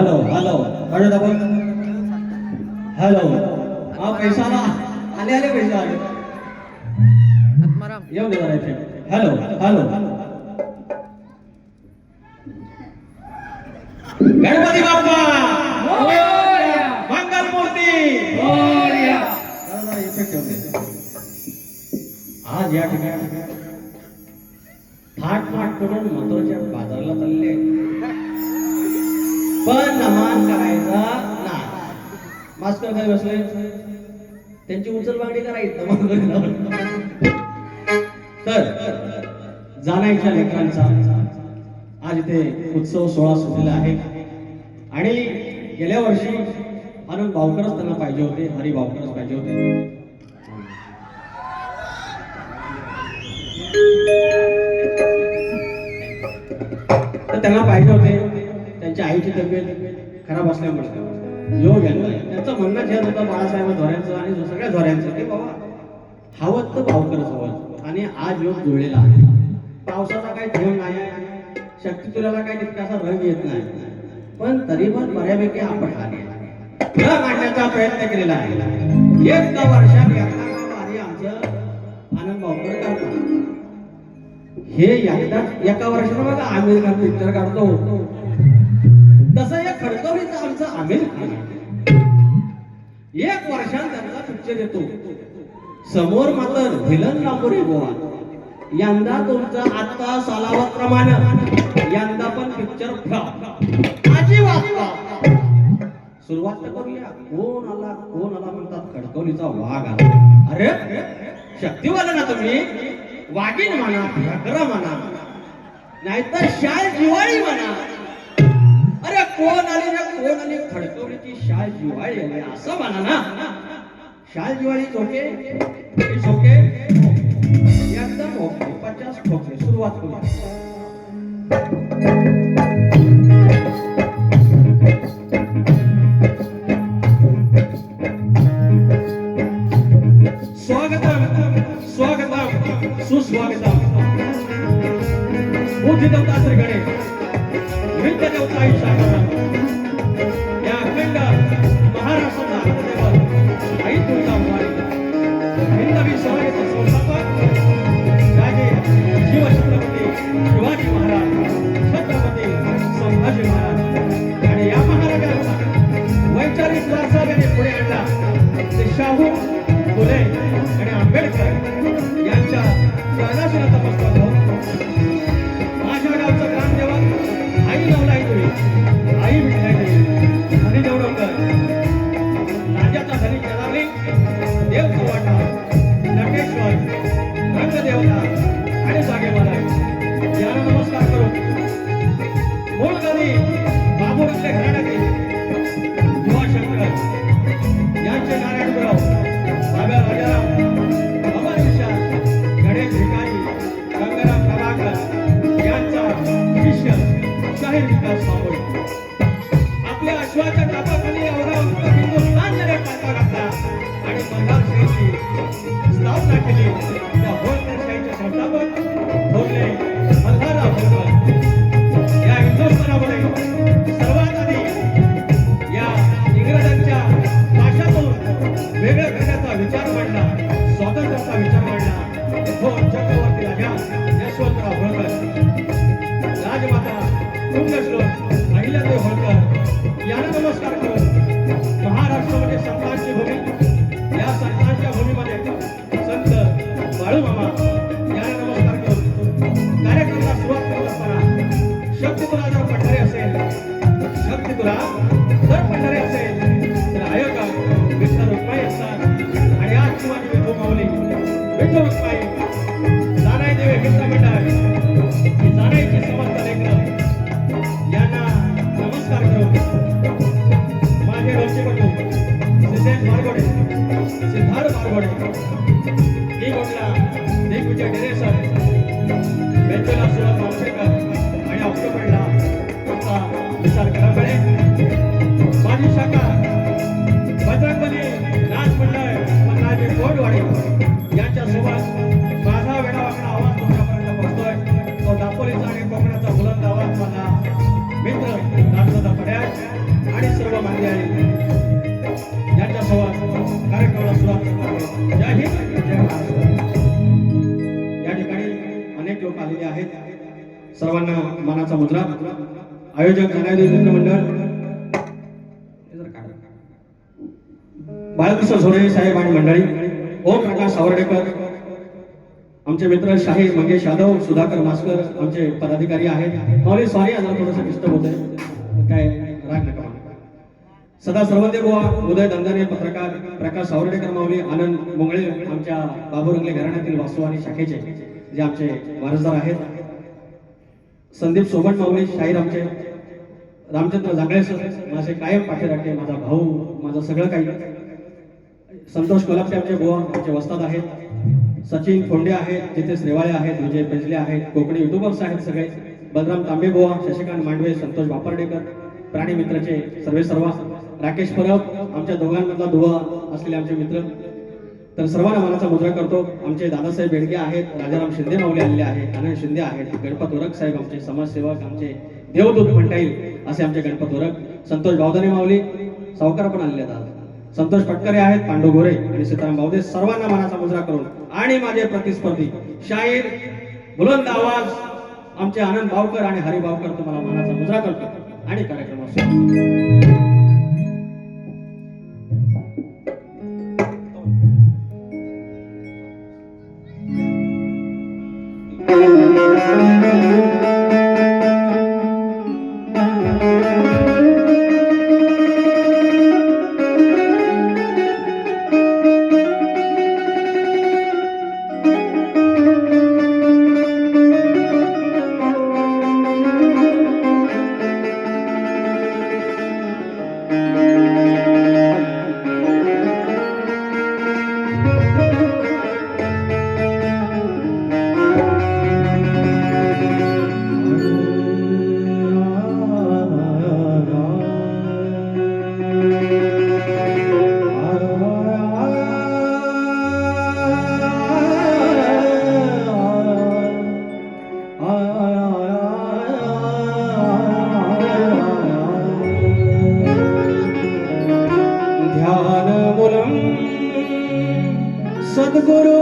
Hello hello अरे दाबा hello हा पैसा ना आले आले पैसा आले येऊ दे जरा इथे हॅलो हॅलो गणपती बाप्पा मंगल मूर्ती इथे ठेवले आज या ठिकाणी थाट माट करून महत्वाच्या बाजारला चालले पण नमान करायचा नाही मास्टर काय बसले त्यांची उचल मागणी करायची तर जाणायच्या लेकरांचा आज इथे उत्सव सोहळा सुटलेला आहे आणि गेल्या वर्षी आनंद भावकरच त्यांना पाहिजे होते हरी भावकरच पाहिजे होते तर त्यांना पाहिजे होते त्यांच्या आईची तब्येत खराब असल्यामुळे योग यांना त्यांचं म्हणणं जे होतं बाळासाहेब धोऱ्यांचं आणि सगळ्या धोऱ्यांचं की बाबा हवं तर भावकरच हवं आणि आज योग जुळलेला आहे पावसाचा काही थेंब नाही आहे शक्ती तुला काही तितकासा रंग येत नाही पण तरी पण बऱ्यापैकी आपण मांडण्याचा प्रयत्न केलेला आहे एक वर्षात आमचं आनंद भावकर करतात हे एकदाच एका वर्षाला बघा आमिर खान पिक्चर काढतो तसं या खडकवलीचं आमचं आमिर खान एक वर्षात त्यांचा पिक्चर येतो समोर मात्र व्हिलन लांबोरी गोवा यंदा तुमचा आता सालावप्रमाणे यंदा पण पिक्चर सुरुवात करूया कोण आला म्हणतात खडकवलीचा वाघ आला अरे शक्तिवाला ना तुम्ही वाघीण म्हणा भ्याकरा म्हणा नाहीतर शाळ जिवाळी म्हणा अरे कोण आली खडकवलीची शाळ जिवाळी आली असं म्हणा ना शाळ जिवाळी झोके एकदम ओके 50 ठोके सुरुवात करूया सुस्वागतम बुद्धी देवता श्री गणेश विद्या देवता ईशान या अखंड महाराष्ट्राचा देव आई तुळजा हिंदवी समाजाचे संस्थापक राजे शिवछत्रपती शिवाजी महाराज छत्रपती संभाजी महाराज आणि या महाराजांचा वैचारिक वारसा त्यांनी पुढे आणला ते शाहू फुले आणि आंबेडकर यांच्या चरणाशी नतमस्तक माझ्या गावचं ग्रामदेवत आई नवलाई देवी आई विठ्ठलाई देवी हरी देवडकर राजाचा धनी केदारली देव कवाटा नटेश्वर रंगदेवता आणि जागे महाराज यांना नमस्कार करू मूळ गावी बाबूरावच्या घराण्यातील युवाशंकर यांचे नारायणराव बाबा राजाराम अमर विशाल गणेश भिकारी गंगाराम प्रभाकर यांचा शिष्य शाहीर विकास बाबू आपल्या अश्वाच्या टापाखाली एवढा हिंदुस्थान जरी टाका घातला आणि बंगालशाहीची स्थापना केली त्या होळकरशाहीचे संस्थापक थोरले मल्हारराव होळकर या हिंदुस्थानामध्ये सर्वात आधी या इंग्रजांच्या भाषातून वेगळं करण्याचा विचार मांडला स्वातंत्र्याचा विचार मांडला चक्रवर्ती राजा यशवंतराव होळकर राजमाता पुण्यश्लोक अहिल्यादेवी होळकर यांना नमस्कार करून महाराष्ट्रामध्ये संतांची भूमी या संतांच्या भूमीमध्ये संत बाळूमामा यांना नमस्कार करून कार्यक्रमाला सुरुवात करत असताना शक्ती तुला जर पठारे असेल शक्ती तुला जर पठारे असेल तर आयोजक विठ्ठल रुक्माई असतात आणि आज शिवाजी विठू माऊली विठ्ठल रुक्माई जानाई देवी मित्र मंडळ जानाईची समस्त लेकरं यांना नमस्कार करून माझे रोजचे सिद्धेश बारगोडे सिद्धार्थ बारगोडे ही गोटला देवपूजा डेरेसर बेंचोला सुरत मावशेकर आणि ऑक्टोबरला तुमचा विचार कराकडे माझी शाखा बजरंगबली राज मंडळ पन्नाजी कोटवाडी यांच्या सोबत माझा वेडावाकडा आवाज तुमच्यापर्यंत पोहोचतोय तो दापोलीचा आणि कोकणाचा बुलंद आवाज माझा मित्र राजदादा पड्याळ सर्व मान्यवरांनी यांच्यासोबत कार्यक्रमाला सुरुवात करणार आहे. जय हिंद जय महाराष्ट्र. या ठिकाणी अनेक लोक आलेले आहेत. सर्वांना मानाचा मुद्रा. आयोजक जनादेवी मित्र मंडळ, बाळकृष्ण झोडे साहेब आणि मंडळी, ओम प्रकाश सावर्डेकर, आमचे मित्र शाही मंगेश यादव, सुधाकर मास्कर आमचे पदाधिकारी आहेत. माऊली सॉरी आज थोडंसं डिस्टर्ब होतंय, काय राग नका. सदा सर्वदेव गोवा, उदय दंदाने पत्रकार, प्रकाश सावर्डेकर माऊली, आनंद मुंगळे आमच्या बाबुरंगले घराण्यातील वास्तू आणि शाखेचे जे आमचे वारसदार आहेत. संदीप सोबत माऊली, शाहीर आमचे, रामचंद्र जांगळे सर माझे कायम पाठीराखे, माझा भाऊ, माझं सगळं काही. संतोष कोल्हापटे आमचे गोवा आमचे वस्ताद आहेत. सचिन फोंडे आहेत, जितेश रेवाळे आहेत, विजय पेजले आहेत, कोकणी युट्यूबर्स आहेत सगळे. बलराम तांबे गोवा, शशिकांत मांडवे, संतोष वापर्डेकर, प्राणी मित्रचे सर्व, राकेश परब आमच्या दोघांमधला दुवा असलेले आमचे मित्र. तर सर्वांना मानाचा मुद्रा करतो. आमचे दादासाहेब बेडगे आहेत, राजाराम शिंदे माऊली आलेले आहेत, आनंद शिंदे आहेत, गणपत ओरक साहेब आमचे समाजसेवक, आमचे देवदूत म्हणता येईल असे आमचे गणपत ओरक. संतोष बावदाने माऊली सावकार पण आलेले आहेत. संतोष पटकरे आहेत, पांडू गोरे आणि सीताराम बावदे. सर्वांना मानाचा मुद्रा करून आणि माझे प्रतिस्पर्धी शाहीर बुलंद आवाज आमचे आनंद बावकर आणि हरी बावकर तुम्हाला मानाचा मुद्रा करतो आणि कार्यक्रम असतो.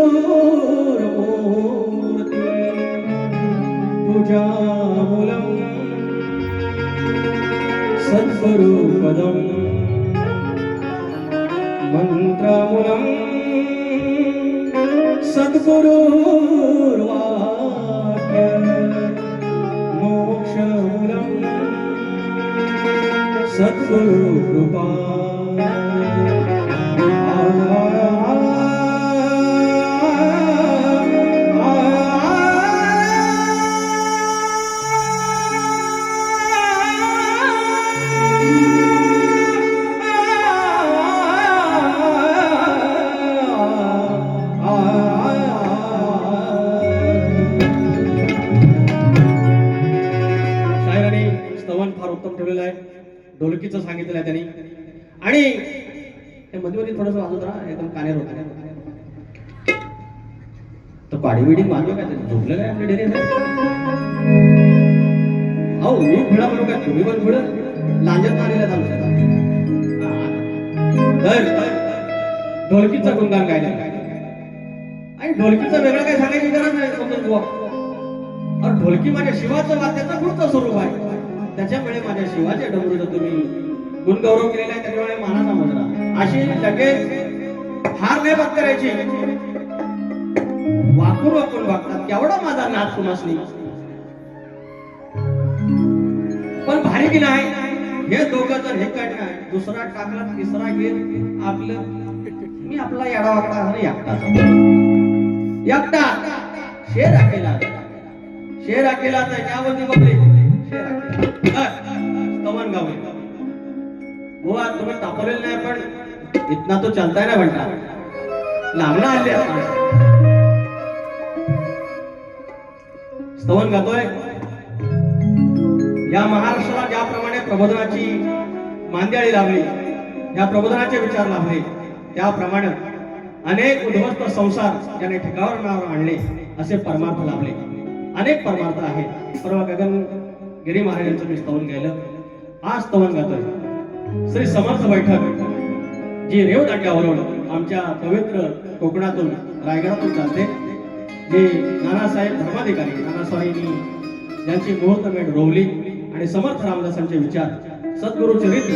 सद्गुरुर्मूर्ति पूजामूलं सद्गुरुपदं मन्त्रमूलं सद्गुरुर्वाक्यं मोक्षमूलं सद्गुरुकृपा. ढोलकीचं सांगितलं त्यांनी आणि ते मध्ये थोडस वाजवत राहा, एकदम कानेर होत. तर पाडी बिडी मारलो काय, झोपलं काय आपल्या डेरे. अहो मी फिळा म्हणू काय, तुम्ही पण फिळ लांजत मारलेल्या तर ढोलकीचं गुणगान गायला आणि ढोलकीचं वेगळं काय सांगायची गरज नाही. ढोलकी माझ्या शिवाचं वाद्याचं पुढचं स्वरूप आहे. त्याच्यामुळे माझ्या शिवाच्या डमरूचा तुम्ही गुणगौरव केलेला आहे, त्याच्यामुळे मानाचा मुद्रा. अशी लगेच हार नाही बात करायची, वाकून वाकून वागतात. केवढा माझा नाद कुणासनी, पण भारी की नाही. हे दोघं जर हे काय दुसरा टाकला तिसरा घेत आपलं मी आपला येडा वाकडा एकटा शेर अकेला त्याच्यावरती बघले कमान गाव बुवा तुम्ही तापवलेलं नाही, पण इतना तो चालताय ना म्हणता लांबणं आले. स्तवन गातोय. या महाराष्ट्राला ज्याप्रमाणे प्रबोधनाची मांदियाळी लाभली, या प्रबोधनाचे विचार लाभले, त्याप्रमाणे अनेक उद्ध्वस्त संसार ज्याने ठिकाणावर आणले असे परमार्थ लाभले. अनेक परमार्थ आहेत. परवा गगन गिरी महाराजांचं मी स्तवन गायलं, आज स्तवन गातोय. श्री समर्थ बैठक जी रेवदाट्यावरून आमच्या पवित्र कोकणातून रायगडातून चालते, जे नानासाहेब धर्माधिकारी नानास्वामींनी ज्यांची मुहूर्तमेढ रोवली आणि समर्थ रामदासांचे विचार सद्गुरु चरित्र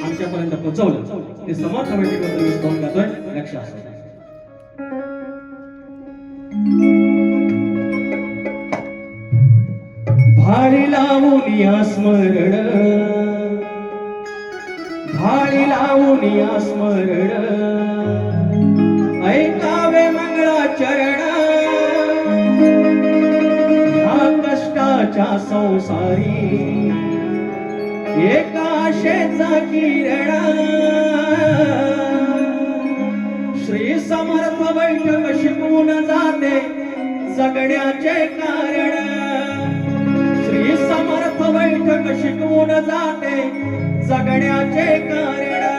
आमच्यापर्यंत पोहोचवलं, ते समर्थ बैठकीबद्दल मी स्तोत्र करतोय. लक्ष असो. भाळी लावून या स्मरण, भाळी लावून या स्मरण, ऐकावे मंगळाचरण, ह्या कष्टाच्या संसारी एका आशेचा किरण. श्री समर्थ बैठक शिकवून जाते जगण्याचे कारण. श्री समर्थ बैठक शिकवून जाते जगण्याचे कारण.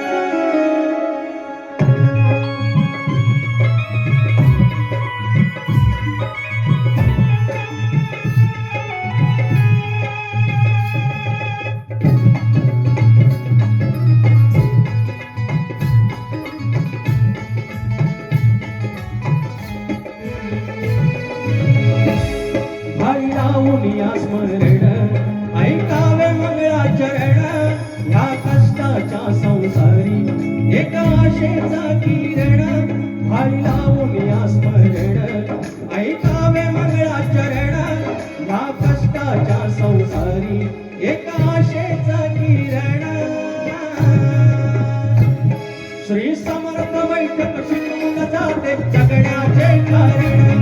या स्मरण, ऐकावे मंगळाचरण, ह्या कष्टाच्या संसारी एका आशेचा किरण. भाळी लावून या स्मरण, ऐकावे मंगळाचरण, ह्या कष्टाच्या संसारी एका आशेचा किरण. श्री समर्थ बैठक शिकवून जाते जगण्याचे कारण.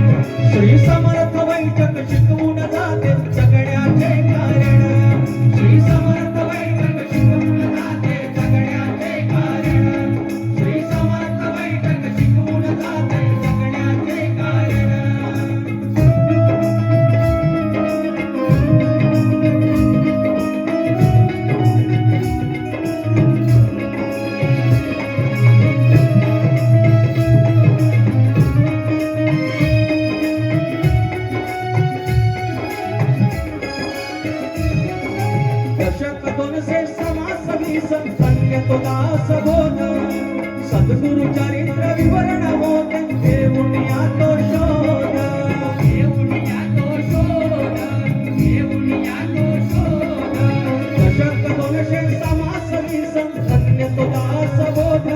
श्री समर्थ बैठक शिकवून जाते जगण्याचे कारण. श्री समर्थ बैठक शिकवून जाते जगण्याचे कारण. श्री समर्थ बैठक शिकवून जाते जगण्याचे कारण. सद्गुरु चरित्र विवरण होत घेऊन या तो शोध. घेऊन या तो शोध. घेऊन या तो शोध. दशक 200 समास 20 धन्य तो दास बोध.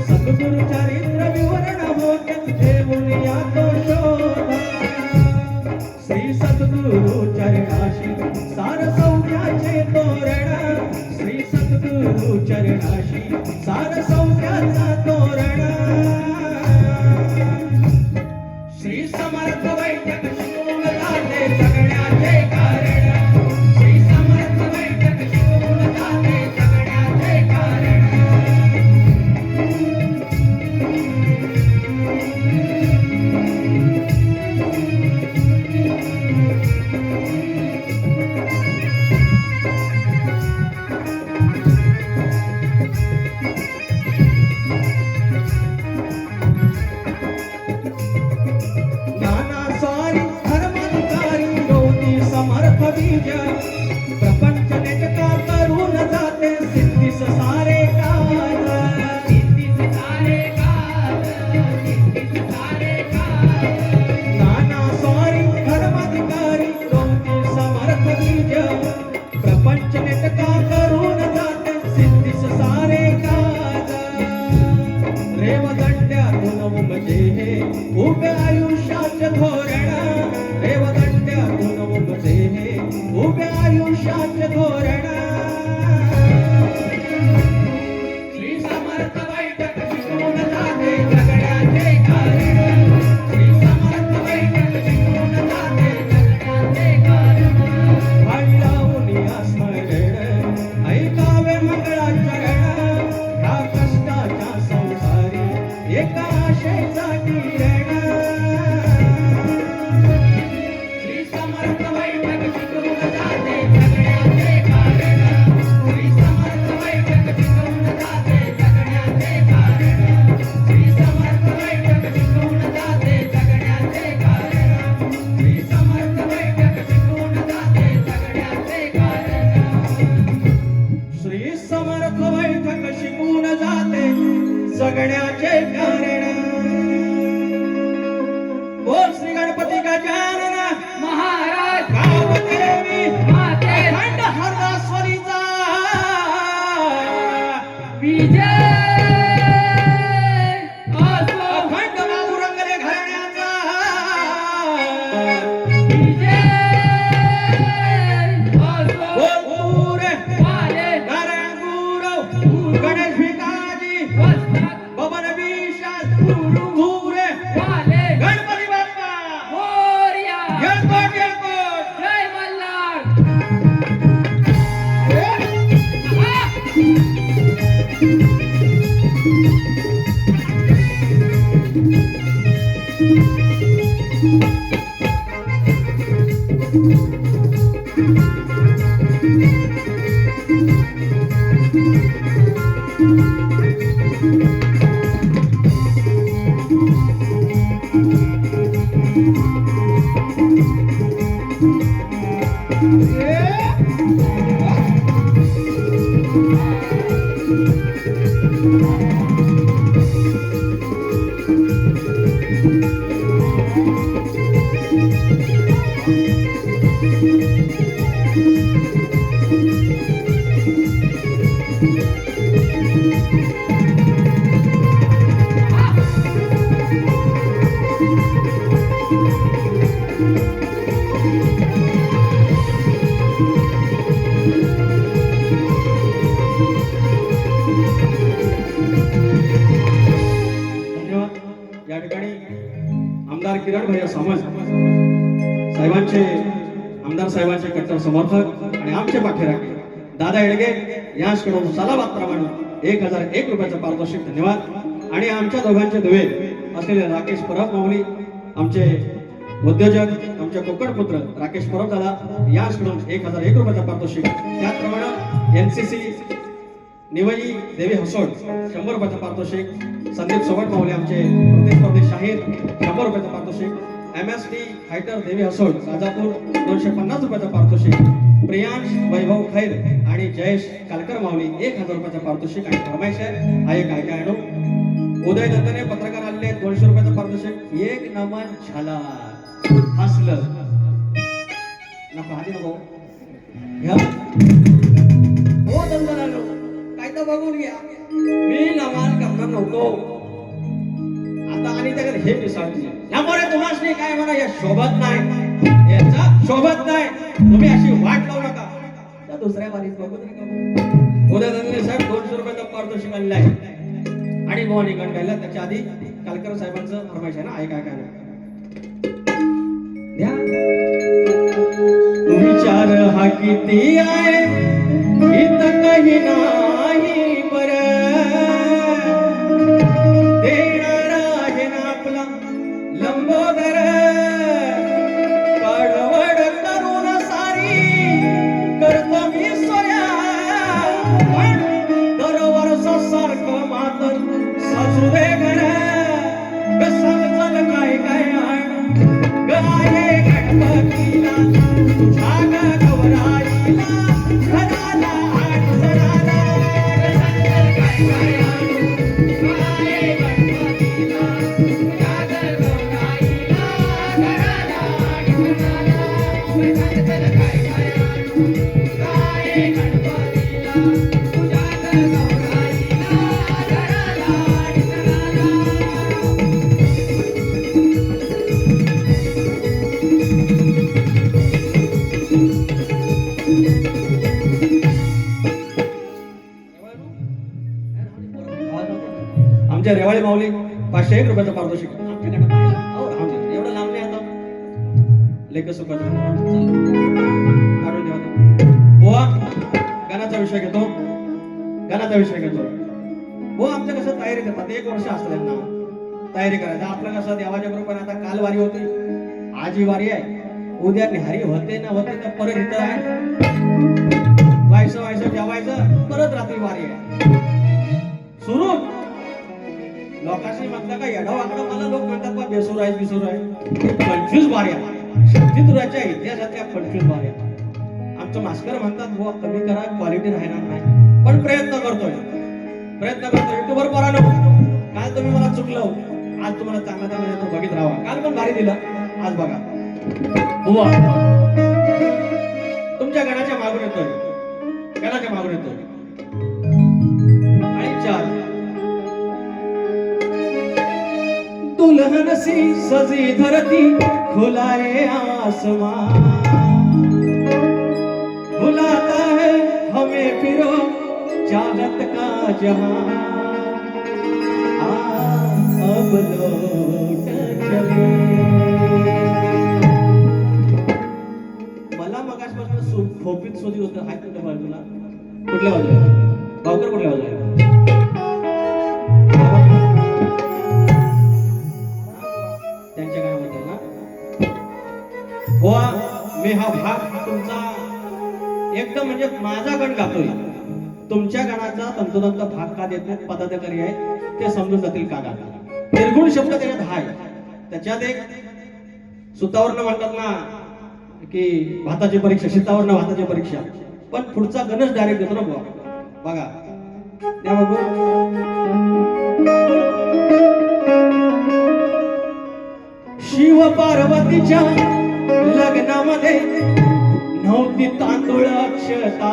सद्गुरु चरित्र विवरण होत घेऊन या तो शोध. श्री सद्गुरु चरणाशी सार सौख्याचे तोरण. श्री सद्गुरु चरणाशी सार सौख्याचा तोरण. श्री समर्थ बैठक शिकवून जाते जगण्याचे कारण. श्री समर्थ बैठक शिकवून जाते जगण्याचे कारण. बीज प्रपंच नेटका करून जाते सिद्धीस सारे काल. सिद्धीस सारे काल. सिद्धीस सारे काल. नाना स्वारी धर्माधिकारी गौती समर्थ बीज प्रपंच नेटका करून जाते सिद्धीस सारे काल. रेवदंड्यातून उमजे हे उभे आयुष्याचे धोरण. रेवदंड्यातून उमजे हे उभे आयुष्याचे धोरण. श्री समर्थ बैठक शिकवून जाते जगण्याचे कारण. श्री समर्थ बैठक शिकवून जाते जगण्याचे कारण. भाळी लावून या स्मरण, ऐकावे मंगळाचरण, अखंड बाबू रंगले घराण्याचा बोलपूर नारायण गुरव गणेश भिकाजी बबन विशाल धुरे गणपती बाप्पा येळकोट येळकोट जय मल्हार. धन्यवाद. या ठिकाणी आमदार किरण भैया सामंत साहेबांचे आमदार साहेबांचे कट्टर समर्थक आणि आमचे पाठीराखे दादा येडगे यांच्याकडून सलाबादप्रमाणे 1001 रुपयाचं पारितोषिक. धन्यवाद. आणि आमच्या दोघांचे दुवे असलेले राकेश परब माऊली आमचे उद्योजक आमचे कोकणपुत्र राकेश परब दादा यांच्याकडून 1001 रुपयाचं पारितोषिक. त्याचप्रमाणे एनसीसी निवई देवी हसोड 100 रुपयाचं पारितोषिक. संदीप सोबत माऊली आमचे प्रतिस्पर्धी शाहीर 100 रुपयाचं पारितोषिक. MSD फायटर देवी हसोड राजापूर 250 रुपयाचं पारितोषिक. प्रियांश वैभव खैर आणि जयेश कालकर माऊली 1000 रुपयाचं पारितोषिक. आणि फरमाईश आहे काय काय आणू. उदय दत्तने पत्रकार आले 200 रुपयाचं पारितोषिक. एक नमन झाला हसलं नको आधी नको घ्या हो दंतरानो काय तर बघून घ्या. मी नमान करणार नव्हतो आता आणि त्याकडे हे पिसाळते यामुळे तुम्हाला काय म्हणा या शोभत नाही याचा शोभत नाही. तुम्ही अशी वाट लावू नका. त्या दुसऱ्या बारीत बघू तरी का उद्या दंतने साहेब 200 रुपयाचं पारितोषिक आणलं आहे. आणि मोहन निकण गायला त्याच्या आधी कालकर साहेबांचं फरमाईश आहे ना ऐका काय द्या. विचार हा किती आहे इथं काही नाही बरं देणार आहे ना आपला लंबोदर कडवड करून सारी करतो मी सोया पण दरवर्ष सारखं मातर सासू दे घर समजल काय काय आणू गाये गणपतीला तुझ्या गौराईला घराला अडसराला संतर काय काय आणू गाये गणपतीला तुझ्या गौराईला घराला अडसराला. संतर काय काय आणू गाये गणपतीला तुझ्या गौराईला घराला अडसराला. आमच्या रेवाळे माऊली 501 रुपयाचं पारितोषिक. आमच्याकडे पाहिलं अहो राहू दे एवढं लांब नाही आता लेख सुखाचं काढून ठेवा ते. बुवा गाण्याचा विषय घेतो गाण्याचा विषय घेतो. बुवा आमच्या कसं तयारी करतात 1 वर्ष असतं त्यांना तयारी करायचं. आपलं कसं देवाच्या कृपेने आता काल वारी होती आज ही वारी आहे. उद्या निहारी होते ना होते तर परत इथं आहे व्हायचं जेवायचं परत रात्री वारी आहे सुरू. लोकांशी म्हणता का येडा वाकडा मला लोक म्हणतात बा बेसूर आहे बिसूर आहे. 25 वाऱ्या शक्तितुराच्या इतिहासातल्या 25 वाऱ्या. आमचं मास्टर म्हणतात बुवा कमी करा क्वालिटी राहणार नाही पण प्रयत्न करतोय युट्यूबवर परा नको. काल तुम्ही मला चुकलं आज तुम्हाला चांगला चांगला येतो बघित राहा. काल पण भारी दिलं आज बघा. बुवा तुमच्या गणाच्या मागून येतोय गणाच्या मागून येतोय आणि दुल्हन सी सजी धरती खुलाए आसमां बुलाता है हमें फिरो चाहत का जहां अब लौट चले. मला मगासपासून फोपीत शोधित होतं. हाय कुठल्या बाजूला कुठल्या बाजूला भावकर कुठल्या बाजूला त्यांच्या गाण्यामध्ये ना गोवा मी हा भाग तुमचा एकदम म्हणजे माझा गण गातोय. तुमच्या गणाचा तंतोतंत भाग का देत नाहीत पदाधिकारी आहेत ते समजून जातील का गाता. निर्गुण शब्द त्याच्यात हाय. त्याच्यात एक सुतावरनं म्हणतात ना की भाताची परीक्षा शीतावरनं भाताची परीक्षा पण पुढचा गणच डायरेक्ट देतो ना बुवा. बघा त्या बघू शिव पार्वतीच्या लग्नामध्ये नव्हती तांदूळ अक्षता.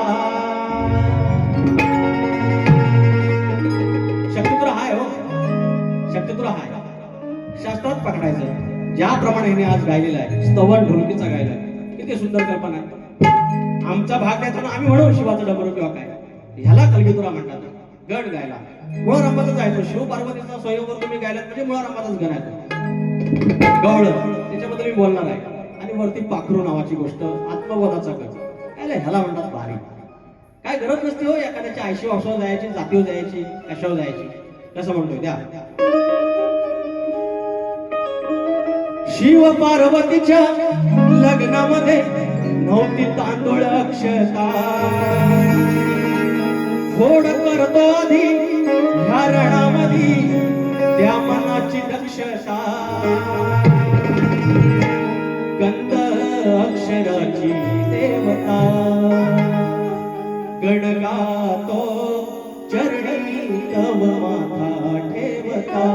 शक्तिपुर हाय हो शक्तिपुर हाय. शास्त्रात पकडायचं ज्याप्रमाणे हिने आज गायलेला आहे. स्तवन ढोलकीचा गायला किती सुंदर कल्पना आहे. आमचा भाग द्यायचा ना आम्ही म्हणू शिवाचा डबरो किंवा काय ह्याला कलगीतुरा म्हणतात. गण गायला मुळा रंगाचाच आहे तो. शिव पार्वतीचा स्वयंवर तुम्ही गायलात म्हणजे मुळा रंगाचाच गण आहे तो. गवळ त्याच्याबद्दल मी बोलणार आहे. आणि वरती पाखरू नावाची गोष्ट आत्मवधाचा गण काय ह्याला म्हणतात भारी. काय गरज नसते हो एखाद्याच्या आयशी वापसावर जायची जातीवर जायची कशावर जायची. कसं म्हणतोय द्या शिव पार्वतीच्या लग्नामध्ये नव्हती तांदूळ अक्षता. फोड करतो आधी ह्या रणामध्ये त्या मनाची दक्षता. गंध अक्षराची देवता गणगातो चरणी तव माथा ठेवता.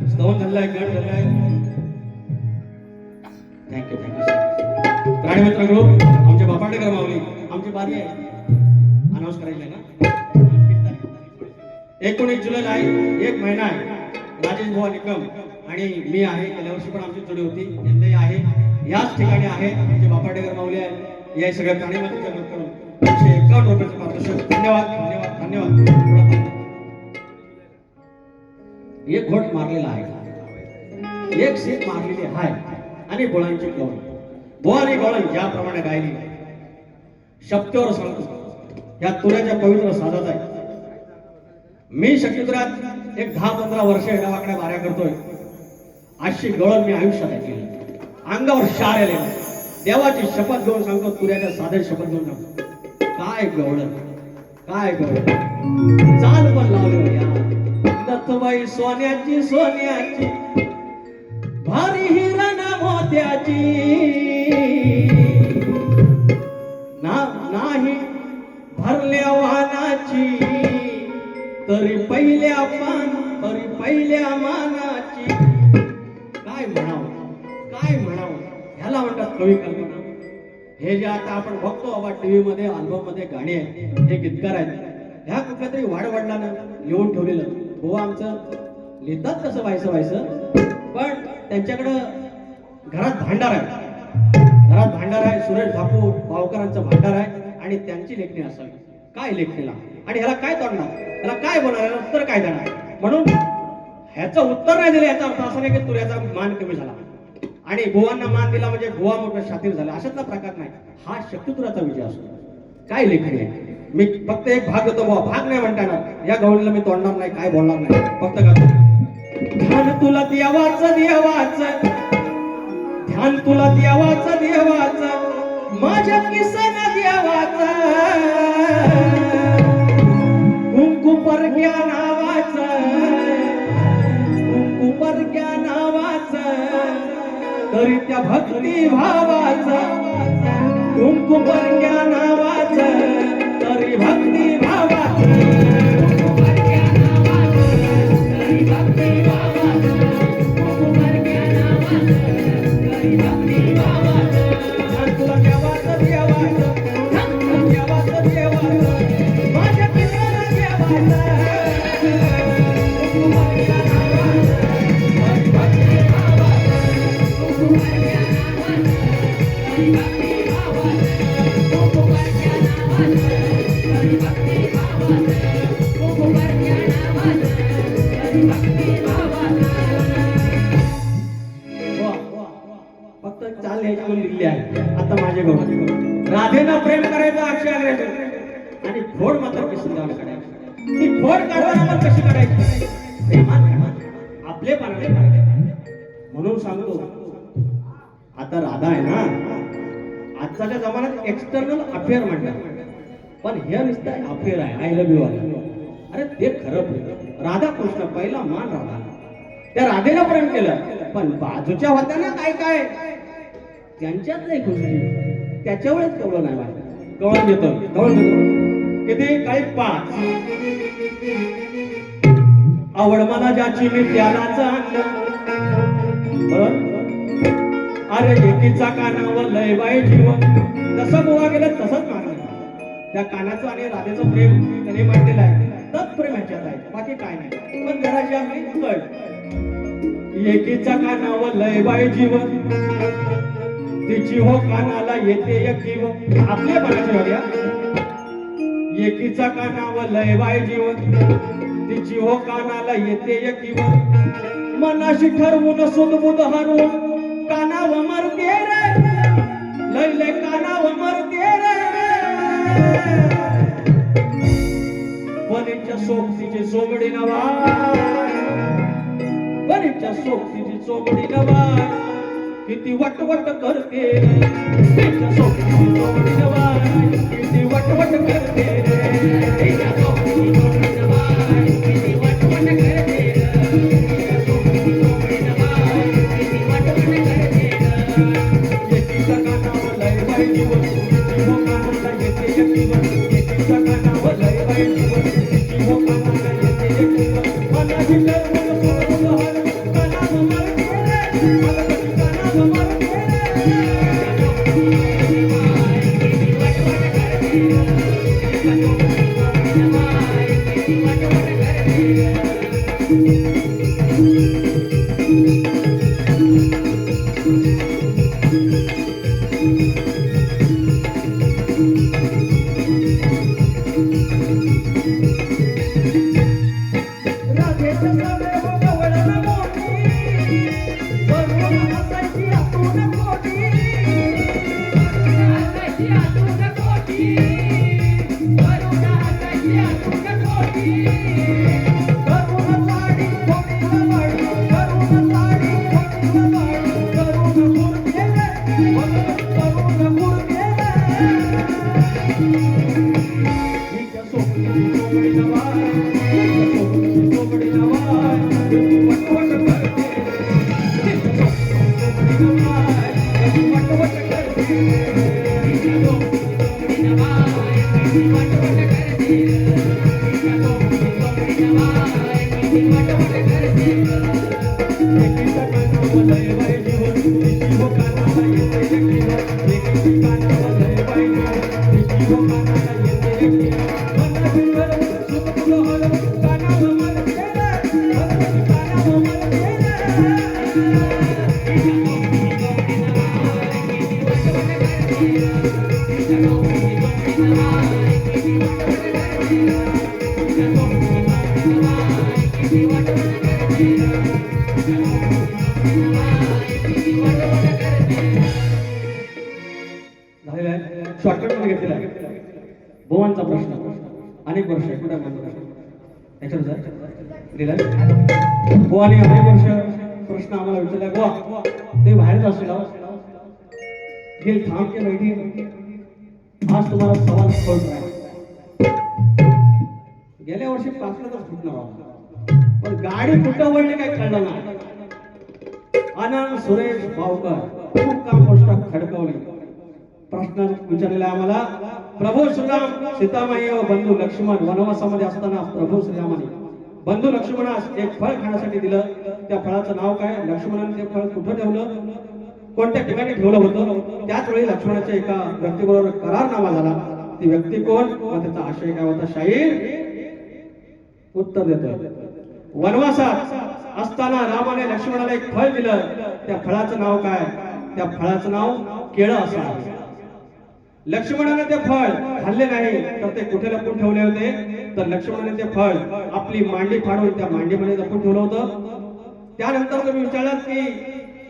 स्तवन झालेला आहे, गट झालेला आहे. थँक्यू. प्राणी मित्र ग्रुप आमचे बापाटेकर माऊली, आमची बारी आहे अनाऊन्स करायची आहे ना. 19 जुलैला आहे, 1 महिना आहे. राजेश बुवा निकम आणि मी आहे, गेल्या वर्षी पण आमची जोडी होती, यंदाही आहे, याच ठिकाणी आहे. आमचे बापाटेकर माऊली आहे. या सगळ्या प्राणी मित्रांच्या ग्रुप करून 151 रुपयाचं पारितोषिक. धन्यवाद धन्यवाद धन्यवाद. एक घोट मारलेला आहे, एक सीट मारलेली आहे आणि गोळांची क्लोन बुवा आणि गोळण ज्याप्रमाणे गायली शब्दावर सांगतो, या तुऱ्याच्या पवित्र साधत आहे. मी शक्तिपुरात एक 10-15 वर्ष एडावाकड्या बाऱ्या करतोय. अशी गळण मी आयुष्यात ऐकली, अंगावर शार आले. देवाची शपथ घेऊन सांगतो, तुऱ्याच्या साधे शपथ घेऊन सांगतो, काय गवळण काय गवळण. चाल पण लावलं या दत्तबाई सोन्याची सोन्याची, भारी हिरण मोत्याची. नाही भरल्या वाहनाची, तरी पहिल्या मानाची. काय म्हणावं ह्याला म्हणतात कवी कल्पना. हे जे आता आपण बघतो बाबा टीव्ही मध्ये, अल्बम मध्ये गाणी आहेत, हे गीतकार आहेत, ह्या कुठल्या तरी वाडवडिलांना लिहून ठेवलेलं. बुवा आमचं लिहितात कसं व्हायचं, पण त्यांच्याकडं घरात भांडार आहे. सुरेश बापू भावकरांचं भांडार आहे आणि त्यांची लेखणी असावी. काय लेखणीला आणि ह्याला काय तोडणार, ह्याला काय बोलणार, उत्तर काय देणार. म्हणून ह्याचं उत्तर नाही दिलं याचा अर्थ असा नाही की तुऱ्याचा मान कमी झाला आणि बुवांना मान दिला म्हणजे बुवा मोठा शातीर झाला, अशातला प्रकार नाही. हा शक्तिपुराचा विजय असतो. काय लेखणी आहे. मी फक्त एक भाग देतो बुवा, भाग नाही म्हणता येणार. या गवळीला मी तोडणार नाही, काय बोलणार नाही, फक्त गातो. ध्यान तुला देवाचं ध्यान तुला देवाचं माझ्या किसन देवाचं. कुंकू परक्या नावाचं तरी त्या भक्ती भावाचं. कुंकू परक्या नावाचं तरी भक्ती भावाचं. फक्त चाल ह्याच्यावर लिहिली आहे. आता माझ्याकडून राधेनं प्रेम करायचं अक्षय आणि खोड मात्र कशी काढायची. ती खोड काढताना कशी काढायची, आपले पानाने काढायचे. म्हणून सांगतो, आता राधा आहे ना, आजच्या जमान्यात एक्सटर्नल अफेअर म्हणतात, पण हे नुसतं अफेअर आहे. आय लव्ह यू अरे ते खरं. राधा कृष्ण पहिला मान राधा, त्या राधेला प्रेम केलं, पण बाजूच्या होत्या ना काय त्यांच्यात नाही खुशी, त्याच्यामुळेच कवळं नाही वाटत. कवळं घेतो किती काही 5. आवड मला ज्याची मी त्यालाच आणलं. अरे एकीचा कानावर लय बाई जीव. जसं बुवा गेलं तसंच मारलं. त्या कानाचं आणि राधेचं प्रेम त्याने मांडलेलं आहे. तत्प्रेम ह्याच्यात आहे, बाकी काय नाही. पण जराशी आपली कळ. एकीचा कानावर लय बाई जीव, तिची हो कानाला येते यकीव. आपल्या मनाची वाड्या. एकीचा कानावर लय बाई जीव, तिची हो कानाला येते यकीव. मनाशी ठरवून सुदबुद हरवून कानाव मरते रे, लय लय कानाव मरते रे. बनीच्या सोबतीची सोबडी नवा, बनीच्या सोबतीची सोबडी नवा, किती वटवट करते. तिच्या सोबतीची सोबडी नवा, किती वटवट करते. तिच्या सोबतीची सोबडी नवा, किती वटवट करते. तिच्या सोबतीची सोबडी नवा, किती वटवट करते. एकीच्या कानावर लय बाई जीव, तिची हो कानाला येते यकीव. एकीच्या कानावर लय बाई जीव, तिची हो कानाला येते यकीव. मनाची ठरवून सुदबुद हरवून झालेला आहे शॉर्टकट मध्ये घेतलेला आहे. भुवनचा प्रश्न अनेक वर्ष कुठे याच्यानुसार बुवाने अनेक वर्ष प्रश्न आम्हाला विचारला. बुवा ते बाहेरच असेल गेल थांब के बैठी आज तुम्हाला सवाल सोड आहे. गेल्या वर्षी पाचलाच फुटणार होता पण गाडी फुटवली वळली काय कळलं नाही. आनंद सुरेश भावकर खूप काम गोष्ट खडकवली. प्रश्न विचारलेला आम्हाला प्रभू श्रीराम सीतामाई व बंधू लक्ष्मण वनवासामध्ये असताना प्रभू श्रीरामाने बंधू लक्ष्मणास एक फळ खाण्यासाठी दिलं. त्या फळाचं नाव काय? लक्ष्मणाने ते फळ कुठं ठेवलं? कोणत्या ठिकाणी ठेवलं होतं? त्याच वेळी लक्ष्मणाच्या एका व्यक्तीबरोबर करारनामा झाला. ती व्यक्ती कोण व त्याचा आशय काय होता? शाहीर उत्तर देतोय. वनवासात असताना रामाने लक्ष्मणाला एक फळ दिलं. त्या फळाचं नाव काय? त्या फळाचं नाव केळं असं आहे. लक्ष्मणाने ते फळ खाल्ले नाही तर ते कुठे लपून ठेवले होते? तर लक्ष्मणाने ते फळ आपली मांडी फाडून त्या मांडीमध्ये लपून ठेवलं होतं. त्यानंतर तुम्ही विचारलात की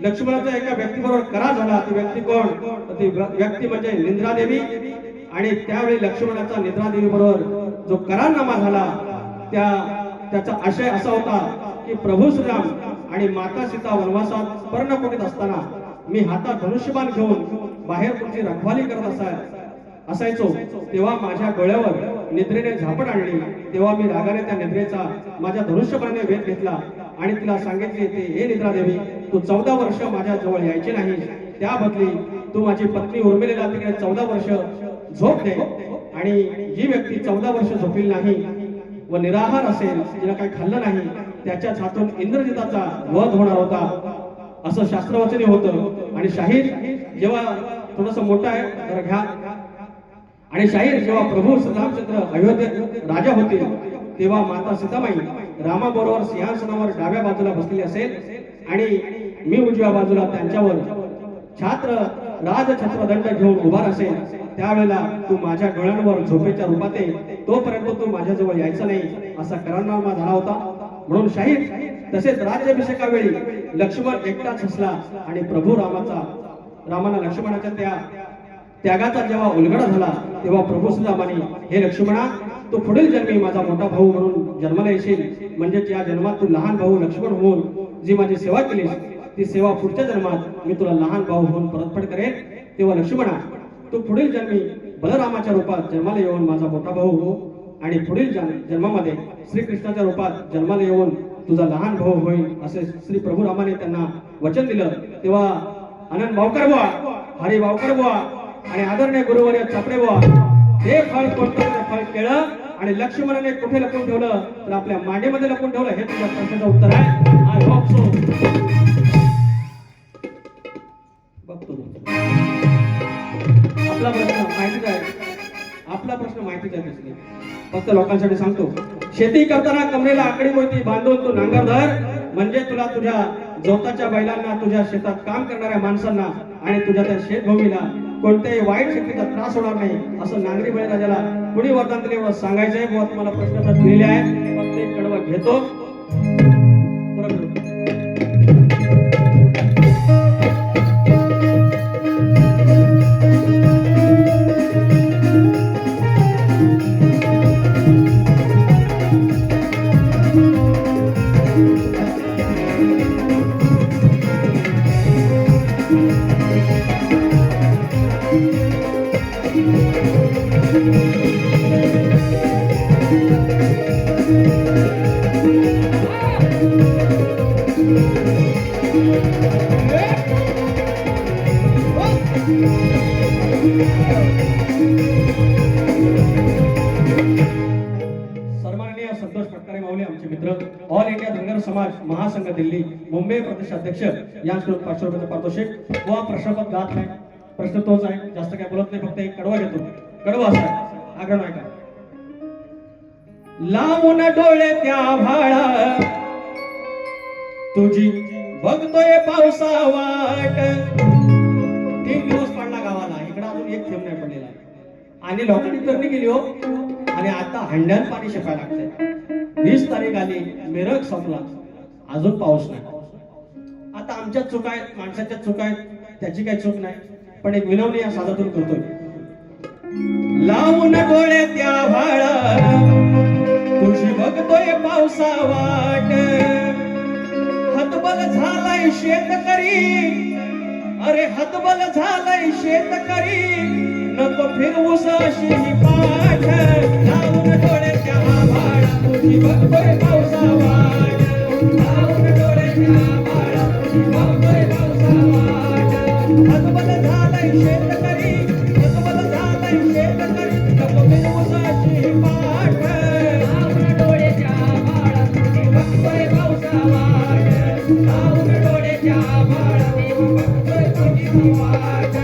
लक्ष्मणाचा एका व्यक्तीबरोबर करार झाला. ती व्यक्ती कोण? तर ती व्यक्ती म्हणजे निद्रादेवी. आणि त्यावेळी लक्ष्मणाचा निद्रादेवी बरोबर जो करारनामा झाला त्याचा आशय असा होता की प्रभू श्रीराम आणि माता सीता वनवासात पर्णकुटीत असताना मी हातात धनुष्यबाण घेऊन बाहेर तुमची रखवाली करत असायचो तेव्हा माझ्या डोळ्यावर निद्रेने झापड आणली. तेव्हा मी रागाने त्या निद्रेचा माझ्या धनुष्यबाणाने वेध घेतला आणि तिला सांगितले ते हे निद्रादेवी तू 14 वर्ष माझ्या जवळ यायचे नाही. त्या बदली तू माझी पत्नी उर्मिलेला तिकडे 14 वर्ष झोप दे. आणि जी व्यक्ती 14 वर्ष झोपील नाही व निराहार असेल तिला काही खाल्लं नाही त्याच्याच हातून इंद्रजिताचा वध होणार होता असं शास्त्रवचने होतं. आणि शाहीर जेव्हा थोडस मोठा आहे जरा घ्या. आणि शाहीर जेव्हा प्रभू रामचंद्र अयोध्येत राजा होते तेव्हा माता सीतामाई रामाबरोबर सिंहासनावर डाव्या बाजूला बसलेली असेल आणि मी उजव्या बाजूला त्यांच्यावर राजछत्रदंड घेऊन उभा असेल. त्यावेळेला तू माझ्या डोळ्यांवर झोपेच्या रूपात आहे तोपर्यंत तू माझ्याजवळ यायचा नाही असा करारनामा झाला होता. म्हणून शाहीर तसेच राज्याभिषेकावेळी लक्ष्मण एकटाच हसला आणि प्रभू रामानं लक्ष्मणाच्या त्या त्यागाचा जेव्हा उलगडा झाला तेव्हा प्रभू श्रीरामाने हे लक्ष्मणा तू पुढील जन्मी माझा मोठा भाऊ म्हणून जन्माला येशील. म्हणजे या जन्मात तू लहान भाऊ लक्ष्मण होऊन जी माझी सेवा केलीस ती सेवा पुढच्या जन्मात मी तुला लहान भाऊ होऊन परतफेड करेन. तेव्हा लक्ष्मणा तू पुढील जन्मी बलरामाच्या रूपात जन्माला येऊन माझा मोठा भाऊ हो आणि पुढील जन्मामध्ये श्रीकृष्णाच्या रूपात जन्माला येऊन तुझा लहान भाऊ होईल असे श्री प्रभू रामाने त्यांना वचन दिलं. तेव्हा आनंद भावकर बुवा, हरी भावकर बुवा आणि आदरणीय गुरुवर्य चापडे बुवा हे फळ कोणतं? ते फळ केळं. आणि लक्ष्मणाने कुठे लपून ठेवलं? तर आपल्या मांडीमध्ये लपून ठेवलं. हे तुझ्या प्रश्नाचं उत्तर आहे. I hope so. बघतो आपला प्रश्न माहितीच आहे. आपला आपला प्रश्न माहितीच आहे त्याची. फक्त लोकांसाठी सांगतो, शेती करताना कमरेला आकडी मोती बांधून तू नांगर धर, म्हणजे तुला तुझ्या जोताच्या बैलांना, तुझ्या शेतात काम करणाऱ्या माणसांना आणि तुझ्या त्या शेतभूमीला कोणत्याही वाईट शक्तीचा त्रास होणार नाही, असं नांगरी बळीराजाला कुणी वरदान दिले एवढं सांगायचंय. बुवा तुम्हाला प्रश्न दिलेले आहे, फक्त एक कडवं घेतो. बरोबर. सन्माननीय संतोष पटकारे माऊली आमचे मित्र, ऑल इंडिया धनगर समाज महासंघ दिल्ली मुंबई प्रदेशाध्यक्ष, यांच्याकडून 500 रुपयाचं पारितोषिक. व प्रश्नपद गात नाही, प्रश्न तोच आहे, जास्त काय बोलत नाही, फक्त एक कडवा घेतो. कडवा असा आहे, आग्रह नाही का. लावून डोळे त्या भाळा तुझी बघतोय पावसा वाट. 3 दिवस पडला गावाला, इकडे अजून एक थेंब नाही पडलेला. आणि लोकांनी करणी केली हो, आणि आता हंड्यात पाणी शिपायला लागतंय. 20 तारीख आली, मिरग संपला, अजून पाऊस नाही. आता आमच्या चुका आहेत, माणसाच्या चुका आहेत, त्याची काही चूक नाही, पण एक विनवणी या साधातून करतोय. लावून डोळे त्या भाळा तुझी बघतोय पावसा वाट. हतबल झालाय शेतकरी, अरे हतबल झालाय शेतकरी, नको फिरवूस अशी ही पाठ. लावून डोळ्याच्या भाळा तुझी बघतोय पावसा वाट. लावून डोळ्याच्या भाळा तुझी बघतोय पावसा वाट. हतबल झालाय शेतकरी, हतबल झालाय शेतकरी, नको फिरवूस अशी ही पाठ. लावून डोळ्याच्या भाळा तुझी बघतोय पावसा वाट. लावून डोळ्याच्या भाळा मी बघतोय तुझी वाट.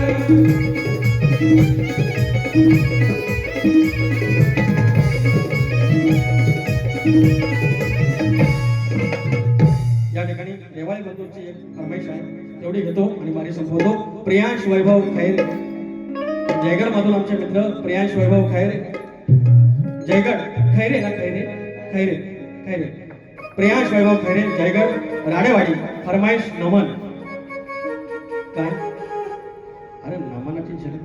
या ठिकाणी रेवाई बंधूंची एक फरमाईश आहे, तेवढी घेतो आणि बारी संपवतो. प्रियांश वैभव खैरे, जयगड मधून आमचे मित्र प्रियांश वैभव खैरे, जयगड खैरे ना, खैरे खैरे खैरे प्रियांश वैभव खैरे, जयगड राडेवाडी. फरमाईश नमन. काय अरे नमनाची झलक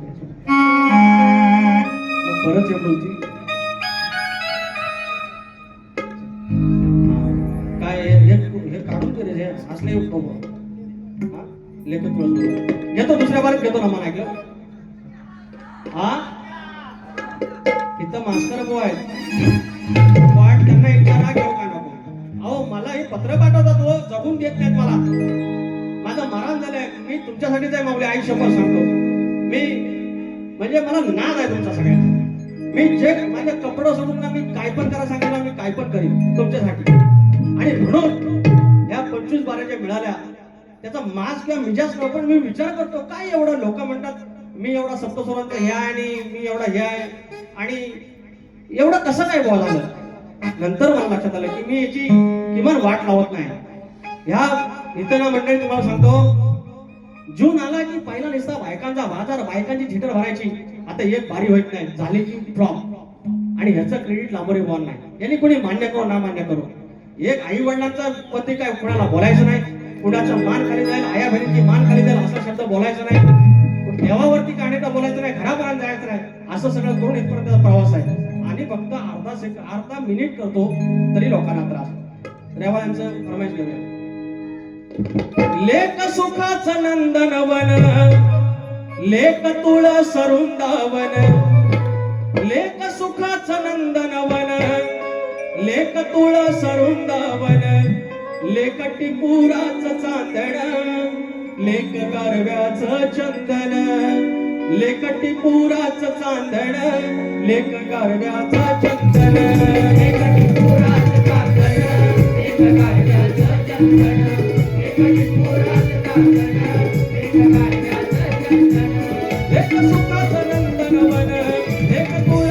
परत येत होती. काय हे काढून तरी जे असले लेखक घेतो, दुसऱ्या बारीत घेतो नमन. ऐकलं हा, इथं मास्तर बो आहेत, पण त्यांना विचारा घेऊ का नको. अहो मला हे पत्र पाठवतात, हो जगून देत नाहीत मला. माझं मरण झालंय, मी तुमच्यासाठीच आहे माऊली, आई शपथ सांगतो. मी म्हणजे मला नाद आहे तुमचा सगळ्यांचा. मी जे माझ्या कपडं सोडून ना, मी काय पण करा सांगितलं, मी काय पण करीन तुमच्यासाठी. आणि म्हणून या 25 ज्या मिळाल्या त्याचा मास किंवा मिजाज नको, पण मी विचार करतो काय एवढं लोक म्हणतात मी एवढा सप्तस्वरांचा हे आहे आणि मी एवढा हे आहे, आणि एवढं कसं काय बोलायला. नंतर मला लक्षात आलं की मी याची किमान वाट लावत नाही. ह्या इथं ना मंडळी तुम्हाला सांगतो, जून आला की पहिला निस्ता बायकांचा बाजार, बायकांची थिटर भरायची. आता एक बारी होत नाही, झाली की फ्लॉप. आणि ह्याचं क्रेडिट लांबोरे बॉल नाही, यांनी कोणी मान्य करो ना मान्य करो. एक आई वडिलांचा पती काय कुणाला बोलायचं नाही, कुणाचा मान खाली जाईल, आया बहिणीची मान खाली जाईल असा शब्द बोलायचा नाही, देवावरती काढण्याचा बोलायचं नाही, घरापर्यंत जायचं नाही. असं सगळं करून इथपर्यंत प्रवास आहे. आणि फक्त अर्धा मिनिट करतो तरी लोकांना त्रास. रेवाळ्यांचं फरमाईश घेऊया. लेक सुखाचं नंदनवन, लेक तुळ सरुंदावन. लेक सुखाचं नंदनवन, लेक तुळ सरुंदावन. लेक टिपुराचं चांदण, लेक गारव्याचं चंदन. लेक टिपुराचं चांदण, लेक गारव्याचं चंदन. लेक टिपुराचं चांदण, लेक गारव्याचं चंदन. लेक टिपुराचं चांदण, लेक गारव्याचं चंदन. लेक सुखाचं नंदनवन, लेक तुळ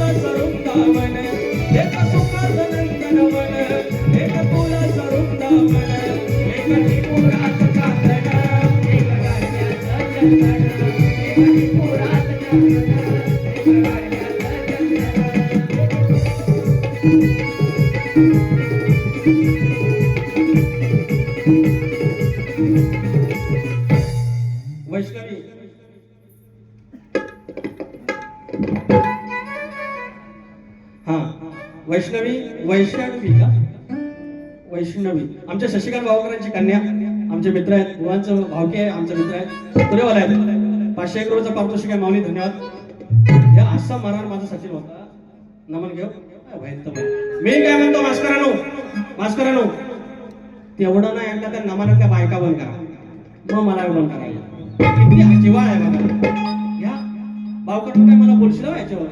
सुखाचं नंदनवन एक फुलाचं वृंदावन एक त्रिपुराचं चांदण एक गाण्याचं चंदन एक त्रिपुराचं चंदन एक गाण्याचं वैष्णवी हा वैष्णवी वैष्णवी का वैष्णवी आमच्या शशिकांत भावकरांची कन्या आमचे मित्र आहेत बुवांचं भावके आहे आमचे मित्र आहेत पुरेवाला आहेत 500 करोडचं पारितोषिक आहे माऊली धन्यवाद या असा मरार माझा सचिन होता नमन घेऊ मी काय म्हणतो मास्करांनो तेवढं नाही एकदा त्या नमनातल्या बायका बंद करा मग मला बंद करायला किती जिवाळ आहे बघा या भावकडून काय मला बोलशील हो याच्यावर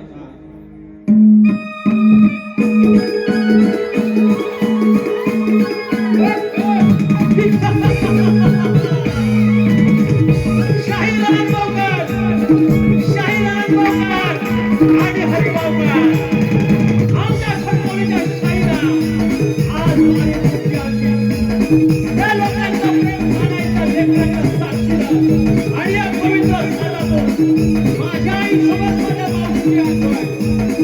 शाहीरान भावकर आणि हरिभावकर आमच्या खडकोलीच्या शाहीरा आज माझी सुट्टी आमची या लोकांचा प्रेम मानायचा लेकरांच्या साक्षीला आणि या पवित्र स्थळातून माझ्या आईसोबत माझ्या मावशीची आठवण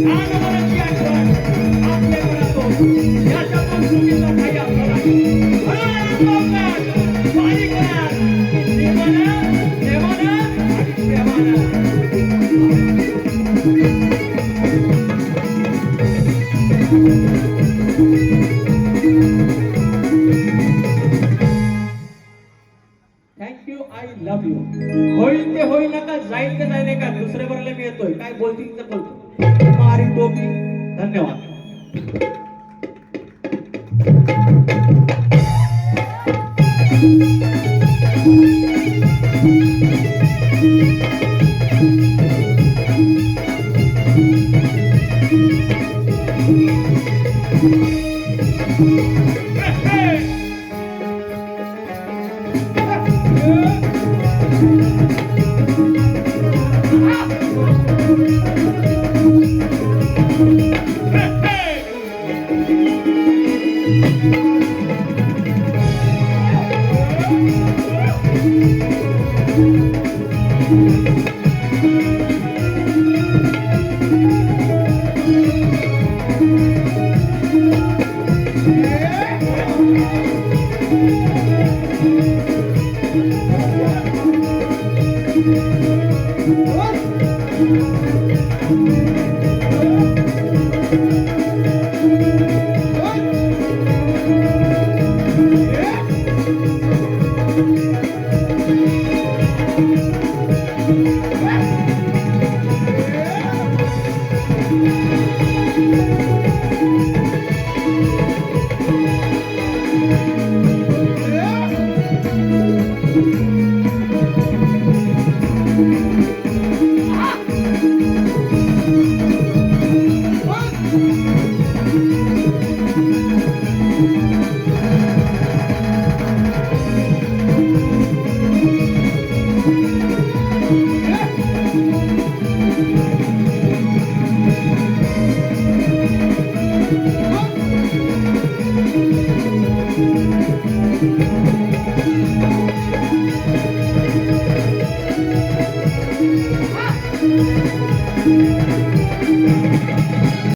लहानपणाची आठवण आपल्या मनातून याच्यातून चुकीचा काही आपला नाही वारी करा देवानं आणि प्रेमानं थँक्यू आय लव्ह यू होईल ते होईल नका जाईल ते जाईल का दुसरे बरोबर मी येतोय काय बोलतील ते बोलतो मारी टोपी धन्यवाद